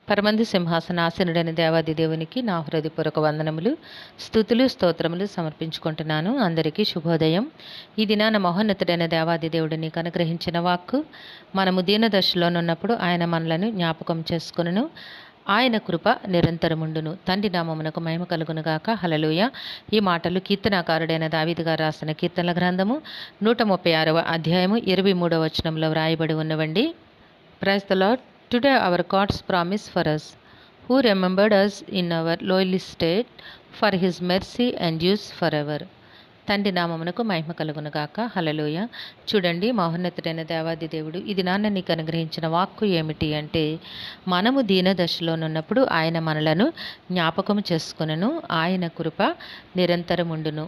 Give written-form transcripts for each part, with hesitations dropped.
పరమందు సింహాసనాసనుడైన దేవాది దేవునికి నా హృదయపూర్వక వందనములు, స్తుతులు, స్తోత్రములు సమర్పించుకుంటున్నాను. అందరికీ శుభోదయం. ఈ దినాన మహోన్నతుడైన దేవాది దేవుడు నీకు అనుగ్రహించిన వాక్కు, మనము దీనదశలోనున్నప్పుడు ఆయన మనలను జ్ఞాపకం చేసుకొనును, ఆయన కృప నిరంతరముండును. తండ్రి నామమునకు మహిమ కలుగునుగాక. హల్లెలూయా. ఈ మాటలు కీర్తనాకారుడైన దావీదు గారు రాసిన కీర్తనల గ్రంథము 136వ అధ్యాయము 23వ వచనంలో వ్రాయబడి ఉన్నవండి. Praise the Lord. Today our God's promise for us, who remembered us in our lowly state, for his mercy endures forever. తండ్రి నామమునకు మహిమ కలుగునుగాక. హల్లెలూయా. చూడండి, మహోన్నతుడైన దేవాది దేవుడు ఇది నాన్న నీకు అనుగ్రహించిన వాక్కు ఏమిటి అంటే, మనము దీనదశలోనున్నప్పుడు ఆయన మనలను జ్ఞాపకము చేసుకొనును, ఆయన కృప నిరంతరముండును.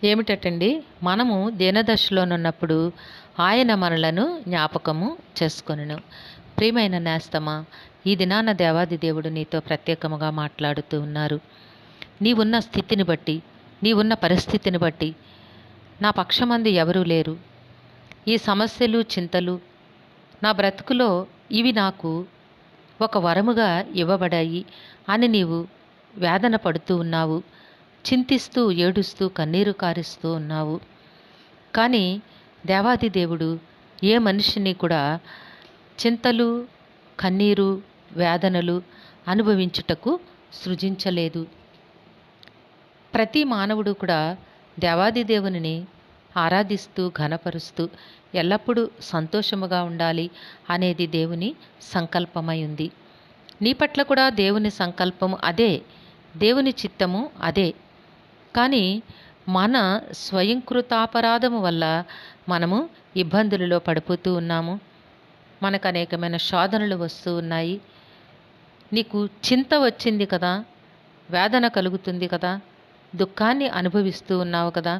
ఏమిటండి? మనము దీనదశలోనున్నప్పుడు ఆయన మనలను జ్ఞాపకము చేసుకొనును. ప్రియమైన నేస్తమా, ఈ దినాన దేవాది దేవుడు నీతో ప్రత్యేకముగా మాట్లాడుతూ ఉన్నారు. నీవున్న స్థితిని బట్టి, నీవున్న పరిస్థితిని బట్టి నా పక్షమందు ఎవరూ లేరు, ఈ సమస్యలు, చింతలు నా బ్రతుకులో ఇవి నాకు ఒక వరముగా ఇవ్వబడాయి అని నీవు వేదన పడుతూ ఉన్నావు, చింతిస్తూ, ఏడుస్తూ, కన్నీరు కారుస్తూ ఉన్నావు. కానీ దేవాది దేవుడు ఏ మనిషిని కూడా చింతలు, కన్నీరు, వేదనలు అనుభవించుటకు సృజించలేదు. ప్రతి మానవుడు కూడా దేవాది దేవునిని ఆరాధిస్తూ, ఘనపరుస్తూ ఎల్లప్పుడూ సంతోషముగా ఉండాలి అనేది దేవుని సంకల్పమై ఉంది. నీ పట్ల కూడా దేవుని సంకల్పము అదే, దేవుని చిత్తము అదే. కానీ మన స్వయంకృతాపరాధము వల్ల మనము ఇబ్బందులలో పడిపోతూ ఉన్నాము. మనకు అనేకమైన శోధనలు వస్తూ ఉన్నాయి. నీకు చింత వచ్చింది కదా, వేదన కలుగుతుంది కదా, దుఃఖాన్ని అనుభవిస్తూ ఉన్నావు కదా.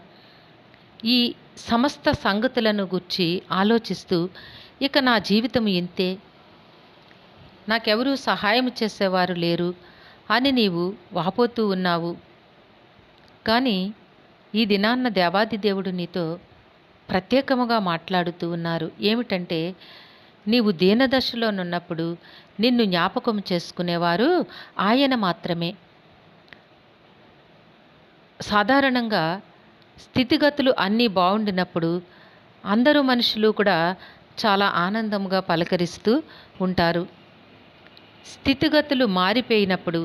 ఈ సమస్త సంగతులను గురించి ఆలోచిస్తూ ఇక నా జీవితం ఇంతే, నాకెవరూ సహాయం చేసేవారు లేరు అని నీవు వాపోతూ ఉన్నావు. కానీ ఈ దినాన్న దేవాది దేవుడు నీతో ప్రత్యేకముగా మాట్లాడుతూ ఉన్నారు. ఏమిటంటే, నీవు దీనదశలోనున్నప్పుడు నిన్ను జ్ఞాపకం చేసుకునేవారు ఆయన మాత్రమే. సాధారణంగా స్థితిగతులు అన్నీ బాగుండినప్పుడు అందరూ మనుషులు కూడా చాలా ఆనందంగా పలకరిస్తూ ఉంటారు. స్థితిగతులు మారిపోయినప్పుడు,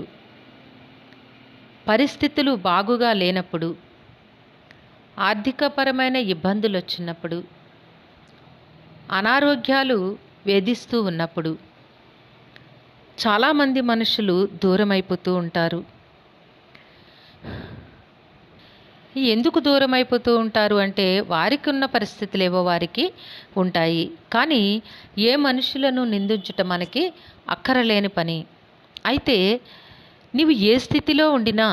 పరిస్థితులు బాగుగా లేనప్పుడు, ఆర్థికపరమైన ఇబ్బందులు వచ్చినప్పుడు, అనారోగ్యాలు వేధిస్తూ ఉన్నప్పుడు చాలామంది మనుషులు దూరమైపోతూ ఉంటారు. ఎందుకు దూరం అయిపోతూ ఉంటారు అంటే, వారికి ఉన్న పరిస్థితులు ఏవో వారికి ఉంటాయి. కానీ ఏ మనుషులను నిందించటం మనకి అక్కరలేని పని. అయితే నీవు ఏ స్థితిలో ఉండినా,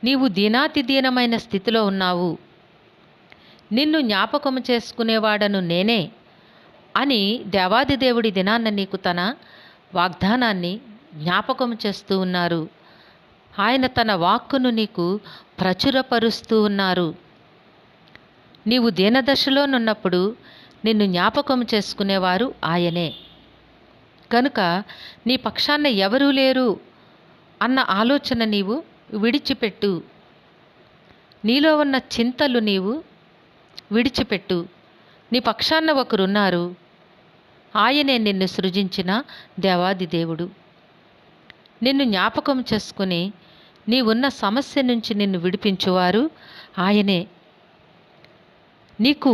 నీవు దీనాతి దీనమైన స్థితిలో ఉన్నావు, నిన్ను జ్ఞాపకం చేసుకునేవాడను నేనే అని దేవాది దేవుడి దినాన్న నీకు తన వాగ్దానాన్ని జ్ఞాపకం చేస్తూ ఉన్నారు. ఆయన తన వాక్కును నీకు ప్రచురపరుస్తూ ఉన్నారు. నీవు దీనదశలోనున్నప్పుడు నిన్ను జ్ఞాపకం చేసుకునేవారు ఆయనే. కనుక నీ పక్షాన ఎవరూ లేరు అన్న ఆలోచన నీవు విడిచిపెట్టు. నీలో ఉన్న చింతలు నీవు విడిచిపెట్టు. నీ పక్షాన ఒకరున్నారు, ఆయనే నిన్ను సృజించిన దేవాది దేవుడు. నిన్ను జ్ఞాపకం చేసుకుని నీవున్న సమస్య నుంచి నిన్ను విడిపించువారు ఆయనే. నీకు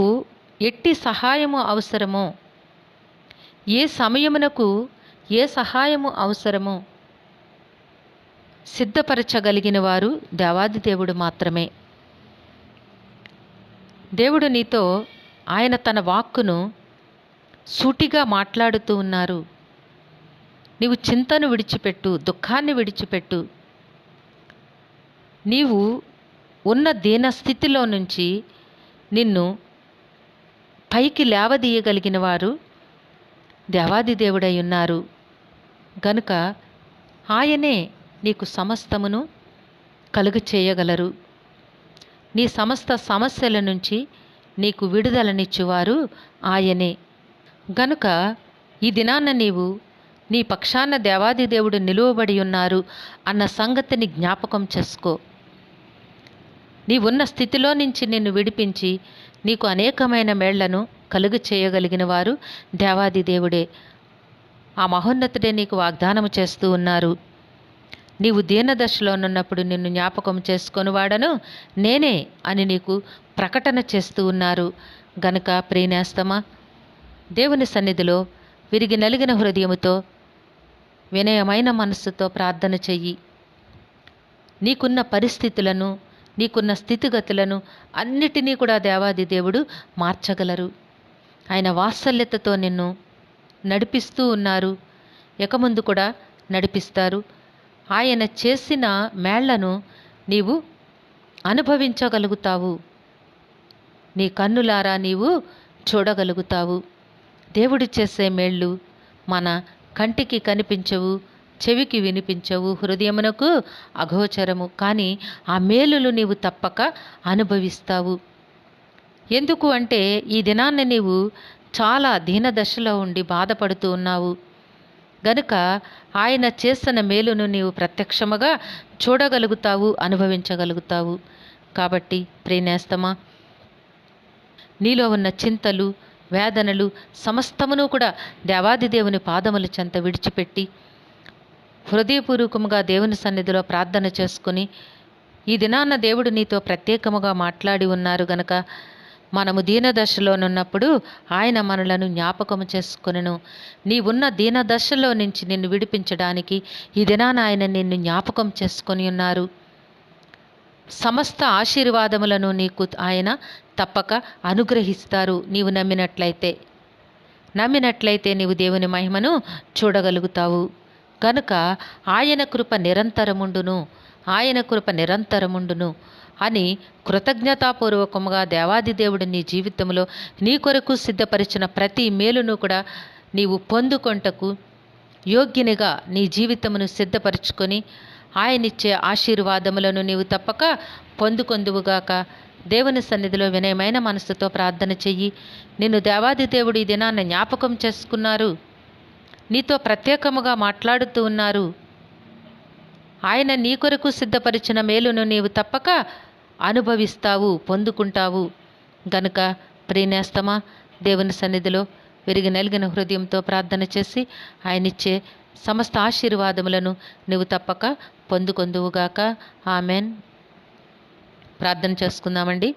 ఎట్టి సహాయము అవసరమో, ఏ సమయమునకు ఏ సహాయము అవసరమో సిద్ధపరచగలిగిన వారు దేవాది దేవుడు మాత్రమే. దేవుడు నీతో ఆయన తన వాక్కును సూటిగా మాట్లాడుతూ ఉన్నారు. నీవు చింతను విడిచిపెట్టు, దుఃఖాన్ని విడిచిపెట్టు. నీవు ఉన్న దీనస్థితిలో నుంచి నిన్ను పైకి లేవదీయగలిగిన వారు దేవాది దేవుడై ఉన్నారు. గనుక ఆయనే నీకు సమస్తమును కలుగ చేయగలరు. నీ సమస్త సమస్యల నుంచి నీకు విడుదలనిచ్చువారు ఆయనే. గనుక ఈ దినాన నీవు నీ పక్షాన దేవాది దేవుడు నిలువబడి ఉన్నారు అన్న సంగతిని జ్ఞాపకం చేసుకో. నీవున్న స్థితిలో నుంచి నిన్ను విడిపించి నీకు అనేకమైన మేళ్లను కలుగు చేయగలిగిన వారు దేవాది దేవుడే. ఆ మహోన్నతుడే నీకు వాగ్దానము చేస్తూ ఉన్నారు. నీవు దీనదశలోనున్నప్పుడు నిన్ను జ్ఞాపకం చేసుకొనివాడను నేనే అని నీకు ప్రకటన చేస్తూ ఉన్నారు. గనుక ప్రియనేస్తమా, దేవుని సన్నిధిలో విరిగి నలిగిన హృదయముతో వినయమైన మనస్సుతో ప్రార్థన చెయ్యి. నీకున్న పరిస్థితులను, నీకున్న స్థితిగతులను అన్నిటినీ కూడా దేవాది దేవుడు మార్చగలరు. ఆయన వాత్సల్యతతో నిన్ను నడిపిస్తూ ఉన్నారు, ఇక ముందు కూడా నడిపిస్తారు. ఆయన చేసిన మేళ్లను నీవు అనుభవించగలుగుతావు, నీ కన్నులారా నీవు చూడగలుగుతావు. దేవుడు చేసే మేళ్ళు మన కంటికి కనిపించవు, చెవికి వినిపించవు, హృదయమునకు అగోచరము. కానీ ఆ మేలులు నీవు తప్పక అనుభవిస్తావు. ఎందుకు అంటే ఈ దినాన్ని నీవు చాలా దీనదశలో ఉండి బాధపడుతూ ఉన్నావు గనుక ఆయన చేసిన మేలును నీవు ప్రత్యక్షముగా చూడగలుగుతావు, అనుభవించగలుగుతావు. కాబట్టి ప్రియనేస్తమా, నీలో ఉన్న చింతలు, వేదనలు సమస్తమును కూడా దేవాది దేవుని పాదముల చెంత విడిచిపెట్టి హృదయపూర్వకముగా దేవుని సన్నిధిలో ప్రార్థన చేసుకుని, ఈ దినాన్న దేవుడు నీతో ప్రత్యేకముగా మాట్లాడి ఉన్నారు గనక మనము దీనదశలోనున్నప్పుడు ఆయన మనలను జ్ఞాపకము చేసుకొనెను. నీవున్న దీనదశలో నుంచి నిన్ను విడిపించడానికి ఈ దినాన ఆయన నిన్ను జ్ఞాపకం చేసుకొని ఉన్నారు. సమస్త ఆశీర్వాదములను నీకు ఆయన తప్పక అనుగ్రహిస్తారు. నీవు నమ్మినట్లయితే నీవు దేవుని మహిమను చూడగలుగుతావు. కనుక ఆయన కృప నిరంతరముండును అని కృతజ్ఞతాపూర్వకముగా దేవాది దేవుడు నీ జీవితంలో నీ కొరకు సిద్ధపరిచిన ప్రతి మేలును కూడా నీవు పొందుకొంటకు యోగ్యునిగా నీ జీవితమును సిద్ధపరచుకొని ఆయనిచ్చే ఆశీర్వాదములను నీవు తప్పక పొందుకొందువుగాక. దేవుని సన్నిధిలో వినయమైన మనసుతో ప్రార్థన చెయ్యి. నిన్ను దేవాది దేవుడు ఈ దినాన్ని జ్ఞాపకం చేసుకున్నారు, నీతో ప్రత్యేకముగా మాట్లాడుతూ ఉన్నారు. ఆయన నీ కొరకు సిద్ధపరిచిన మేలును నీవు తప్పక అనుభవిస్తావు, పొందుకుంటావు. గనుక ప్రియనేస్తమా, దేవుని సన్నిధిలో విరిగి నలిగిన హృదయంతో ప్రార్థన చేసి ఆయనిచ్చే సమస్త ఆశీర్వాదములను నీవు తప్పక పొందుకొందువుగాక. ఆమెన్. ప్రార్థన చేసుకుందామండి.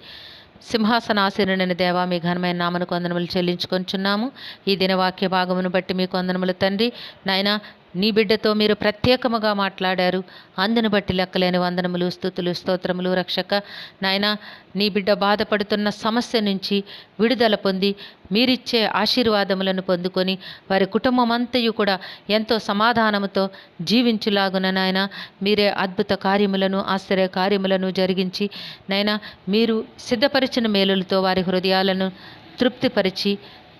సింహాసనాసీనుడైన దేవా, మీ ఘనమైన నామమునకు వందనములు చెల్లించుకొంచున్నాము. ఈ దినవాక్య భాగమును బట్టి మీకు వందనములు తండ్రి. నాయనా, నీ బిడ్డతో మీరు ప్రత్యేకముగా మాట్లాడారు, అందును బట్టి లెక్కలేని వందనములు, స్తుతులు, స్తోత్రములు. రక్షక నాయనా, నీ బిడ్డ బాధపడుతున్న సమస్య నుంచి విడుదల పొంది మీరిచ్చే ఆశీర్వాదములను పొందుకొని వారి కుటుంబం అంతయు కూడా ఎంతో సమాధానముతో జీవించులాగున నాయన మీరే అద్భుత కార్యములను, ఆశ్చర్య కార్యములను జరిగించి నాయన మీరు సిద్ధపరిచిన మేలులతో వారి హృదయాలను తృప్తిపరిచి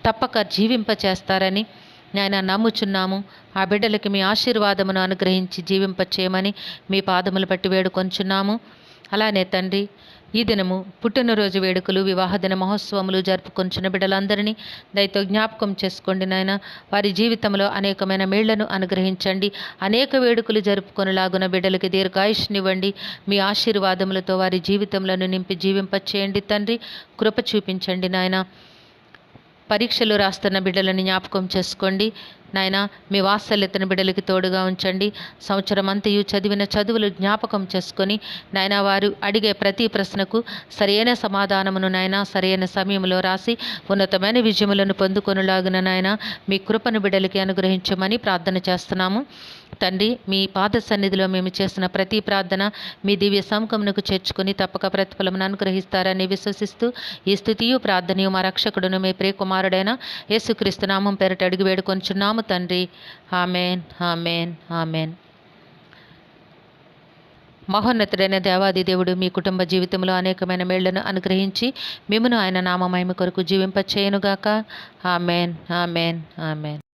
తప్పక జీవింపచేస్తారని నాయన నమ్ముచున్నాము. ఆ బిడ్డలకి మీ ఆశీర్వాదమును అనుగ్రహించి జీవింపచేయమని మీ పాదములు బట్టి వేడుకొంచున్నాము. అలానే తండ్రి, ఈ దినము పుట్టినరోజు వేడుకలు, వివాహ దిన మహోత్సవములు జరుపుకొంచున్న బిడ్డలందరినీ దయతో జ్ఞాపకం చేసుకోండి నాయన. వారి జీవితంలో అనేకమైన మేళ్లను అనుగ్రహించండి. అనేక వేడుకలు జరుపుకొనిలాగున బిడ్డలకి దీర్ఘాయుష్నివ్వండి. మీ ఆశీర్వాదములతో వారి జీవితంలో నింపి జీవింపచేయండి తండ్రి. కృప చూపించండి నాయన. పరీక్షలు రాస్తున్న బిడ్డలను జ్ఞాపకం చేసుకోండి నాయన. మీ వాత్సల్యతను బిడ్డలకి తోడుగా ఉంచండి. సంవత్సరం అంతయు చదివిన చదువులు జ్ఞాపకం చేసుకొని నాయన వారు అడిగే ప్రతి ప్రశ్నకు సరైన సమాధానమును నాయన సరైన సమయంలో రాసి ఉన్నతమైన విజయములను పొందుకొనులాగున నాయన మీ కృపను బిడ్డలకి అనుగ్రహించమని ప్రార్థన చేస్తున్నాము తండ్రి. మీ పాద సన్నిధిలో మేము చేసిన ప్రతి ప్రార్థన మీ దివ్య సముఖమునకు చేర్చుకొని తప్పక ప్రతిఫలమును అనుగ్రహిస్తారని విశ్వసిస్తూ ఈ స్తుతియు ప్రార్థనయు మా రక్షకుడును మీ ప్రియకుమారుడైన యేసుక్రీస్తు నామం పేరట అడిగి వేడుకొంచున్నాము తండ్రి. Amen, amen, amen. మహోన్నతుడైన దేవాది దేవుడు మీ కుటుంబ జీవితంలో అనేకమైన మేళ్లను అనుగ్రహించి మిమ్మును ఆయన నామ మహిమ కొరకు జీవింపచేయునుగాక. Amen, amen, amen.